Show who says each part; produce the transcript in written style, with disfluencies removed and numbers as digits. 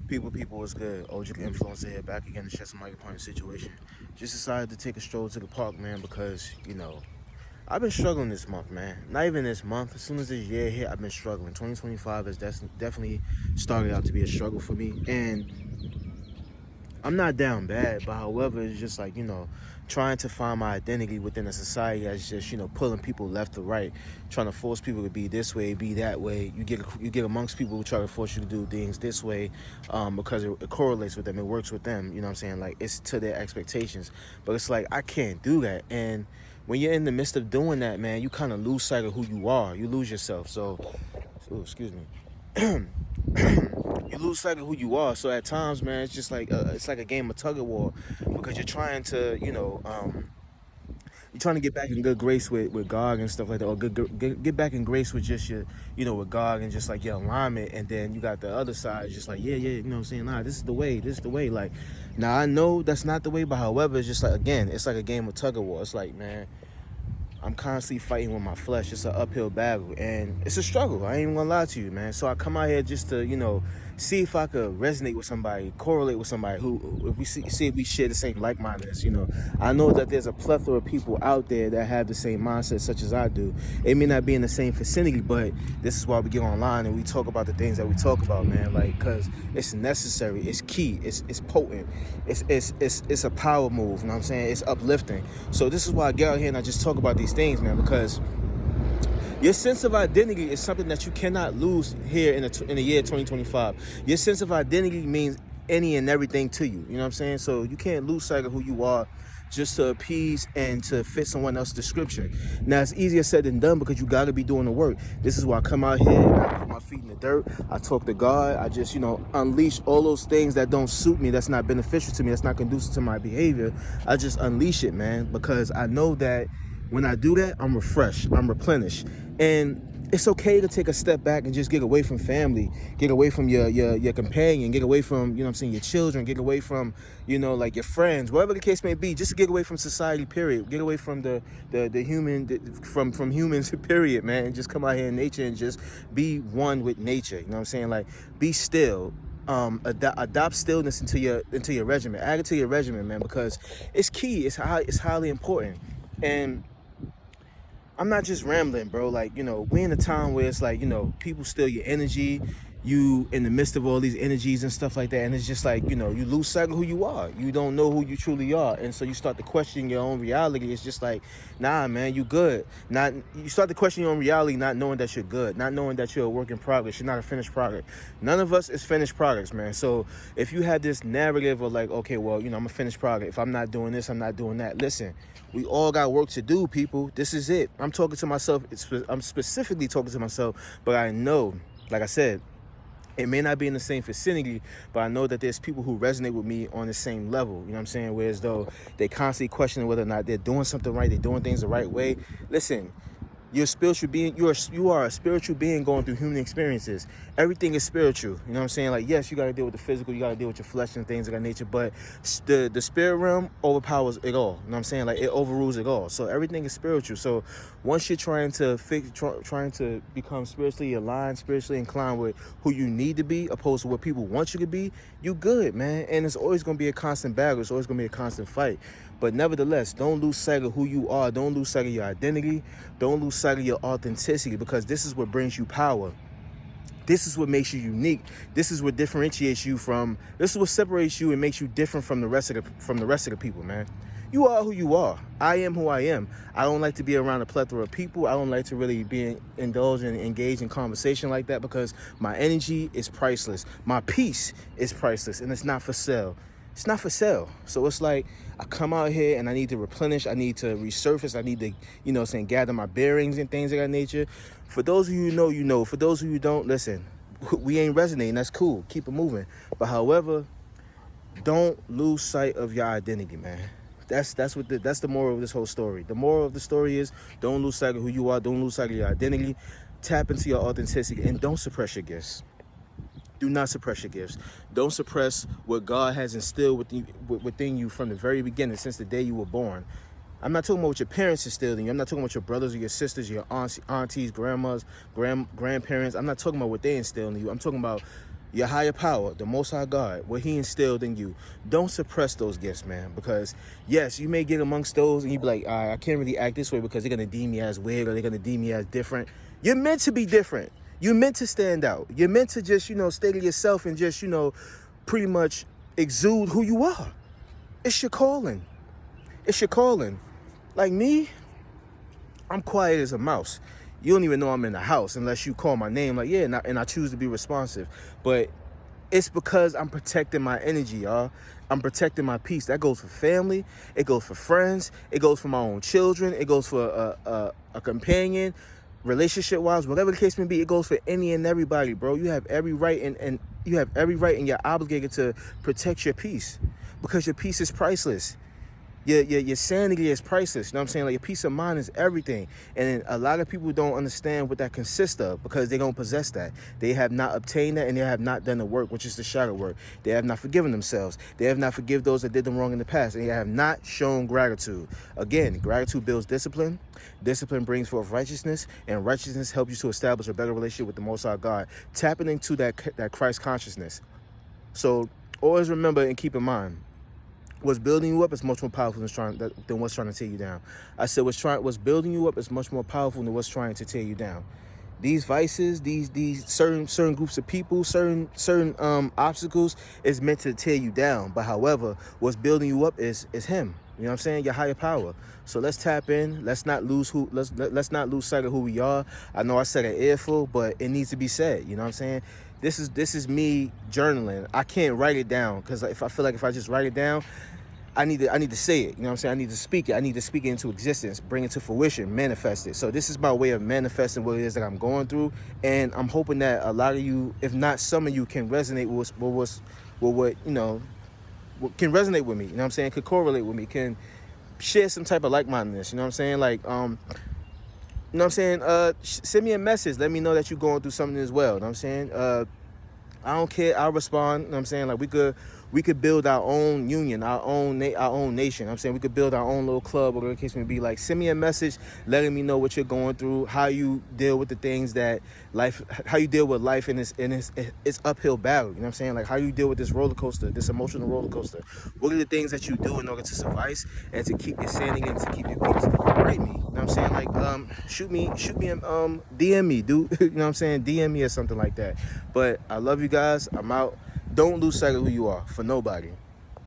Speaker 1: People, what's good? OG Influencer here, back again to shed some light upon the situation. Just decided to take a stroll to the park, man, because, I've been struggling this month, man. Not even this month. As soon as this year hit, I've been struggling. 2025 has definitely started out to be a struggle for me. And I'm not down bad, but however, it's just like, trying to find my identity within a society that's just, pulling people left to right, trying to force people to be this way, be that way. You get amongst people who try to force you to do things this way, because it correlates with them, it works with them, you know what I'm saying? Like, it's to their expectations. But it's like, I can't do that. And when you're in the midst of doing that, man, you kind of lose sight of who you are. You lose yourself. So, excuse me. You lose sight of who you are. So at times, man, it's just like it's like a game of tug of war, because you're trying to, you're trying to get back in good grace with God and stuff like that, or get back in grace with just your, with God and just like your alignment. And then you got the other side, just like, yeah, you know what I'm saying? Nah, this is the way. Like, now I know that's not the way, but however, it's just like, again, it's like a game of tug of war. It's like, man, I'm constantly fighting with my flesh. It's an uphill battle, and it's a struggle. I ain't even gonna lie to you, man. So I come out here just to, see if I could resonate with somebody, correlate with somebody who, if we see if we share the same like-mindedness. I know that there's a plethora of people out there that have the same mindset such as I do. It may not be in the same vicinity, but this is why we get online and we talk about the things that we talk about, man. Like, cause it's necessary, it's key, it's potent, it's a power move. You know what I'm saying? It's uplifting. So this is why I get out here and I just talk about these things, man, because your sense of identity is something that you cannot lose here in the year 2025. Your sense of identity means any and everything to you. You know what I'm saying? So you can't lose sight of who you are just to appease and to fit someone else's description. Now, it's easier said than done, because you got to be doing the work. This is why I come out here and I put my feet in the dirt. I talk to God. I just, unleash all those things that don't suit me, that's not beneficial to me, that's not conducive to my behavior. I just unleash it, man, because I know that when I do that, I'm refreshed, I'm replenished. And it's okay to take a step back and just get away from family, get away from your companion, get away from, your children, get away from, like your friends, whatever the case may be, just to get away from society, period. Get away from the human, from humans, period, man. And just come out here in nature and just be one with nature. You know what I'm saying? Like, be still. Adopt stillness into your regimen. Add it to your regimen, man, because it's key. It's highly important. And I'm not just rambling, bro. Like, we in a time where it's like, people steal your energy. You in the midst of all these energies and stuff like that. And it's just like, you lose sight of who you are. You don't know who you truly are. And so you start to question your own reality. It's just like, nah, man, you good. You start to question your own reality, not knowing that you're good, not knowing that you're a work in progress. You're not a finished product. None of us is finished products, man. So if you have this narrative of like, okay, well, I'm a finished product. If I'm not doing this, I'm not doing that. Listen, we all got work to do, people. This is it. I'm talking to myself. I'm specifically talking to myself, but I know, like I said, it may not be in the same vicinity, but I know that there's people who resonate with me on the same level. You know what I'm saying? Whereas though they constantly questioning whether or not they're doing something right, they're doing things the right way. Listen, you're a spiritual being. You are a spiritual being going through human experiences. Everything is spiritual. You know what I'm saying? Like, yes, you got to deal with the physical. You got to deal with your flesh and things of that nature. But the spirit realm overpowers it all. You know what I'm saying? Like, it overrules it all. So everything is spiritual. So once you're trying to become spiritually aligned, spiritually inclined with who you need to be, opposed to what people want you to be, you good, man. And it's always going to be a constant battle. It's always going to be a constant fight. But nevertheless, don't lose sight of who you are. Don't lose sight of your identity. Don't lose sight of your authenticity, because this is what brings you power. This is what makes you unique. This is what differentiates you from. This is what separates you and makes you different from the rest of the people, man. You are who you are. I am who I am. I don't like to be around a plethora of people. I don't like to really be indulged and engage in conversation like that, because my energy is priceless. My peace is priceless, and it's not for sale. It's not for sale. So it's like, I come out here and I need to replenish. I need to resurface. I need to, gather my bearings and things of that nature. For those of you who know. For those of you who don't, listen, we ain't resonating. That's cool. Keep it moving. But however, don't lose sight of your identity, man. That's the moral of this whole story. The moral of the story is, don't lose sight of who you are. Don't lose sight of your identity. Tap into your authenticity, and don't suppress your gifts. Do not suppress your gifts. Don't suppress what God has instilled within you from the very beginning, since the day you were born. I'm not talking about what your parents instilled in you. I'm not talking about your brothers or your sisters, your aunties, grandmas, grandparents. I'm not talking about what they instilled in you. I'm talking about Your higher power, the Most High God, what He instilled in you. Don't suppress those gifts, man. Because yes, you may get amongst those and you be like, I can't really act this way because they're gonna deem me as weird or they're gonna deem me as different. You're meant to be different. You're meant to stand out. You're meant to just, stay to yourself and just, pretty much exude who you are. It's your calling. It's your calling. Like me, I'm quiet as a mouse. You don't even know I'm in the house unless you call my name. Like, yeah, and I choose to be responsive. But it's because I'm protecting my energy, y'all. I'm protecting my peace. That goes for family. It goes for friends. It goes for my own children. It goes for a companion, relationship-wise, whatever the case may be. It goes for any and everybody, bro. You have every right and you have every right and you're obligated to protect your peace because your peace is priceless. Your sanity is priceless. You know what I'm saying? Like, your peace of mind is everything. And a lot of people don't understand what that consists of because they don't possess that. They have not obtained that and they have not done the work, which is the shadow work. They have not forgiven themselves. They have not forgiven those that did them wrong in the past. And they have not shown gratitude. Again, gratitude builds discipline. Discipline brings forth righteousness. And righteousness helps you to establish a better relationship with the Most High God. Tapping into that Christ consciousness. So always remember and keep in mind, what's building you up is much more powerful than what's trying to tear you down. I said what's building you up is much more powerful than what's trying to tear you down. These vices, these certain groups of people, certain obstacles is meant to tear you down. But however, what's building you up is Him. You know what I'm saying? Your higher power. So let's tap in. Let's not lose sight of who we are. I know I said an earful, but it needs to be said. You know what I'm saying? This is me journaling. I can't write it down because if I just write it down, I need to say it. You know what I'm saying? I need to speak it. I need to speak it into existence, bring it to fruition, manifest it. So this is my way of manifesting what it is that I'm going through, and I'm hoping that a lot of you, if not some of you, can resonate with what can resonate with me. You know what I'm saying? Could correlate with me. Can share some type of like-mindedness. You know what I'm saying? Like you know what I'm saying? Send me a message. Let me know that you're going through something as well. You know what I'm saying? I don't care. I'll respond. You know what I'm saying? Like, we could build our own union, our own nation. You know what I'm saying? We could build our own little club, or whatever the case may be. Like, send me a message letting me know what you're going through, how you deal with the things that how you deal with life in its uphill battle. You know what I'm saying? Like, how you deal with this roller coaster, this emotional roller coaster. What are the things that you do in order to survive and to keep your sanity and to keep your peace? Write me. You know what I'm saying? Like, shoot me DM me, dude. You know what I'm saying? DM me or something like that. But I love you guys. I'm out. Don't lose sight of who you are for nobody.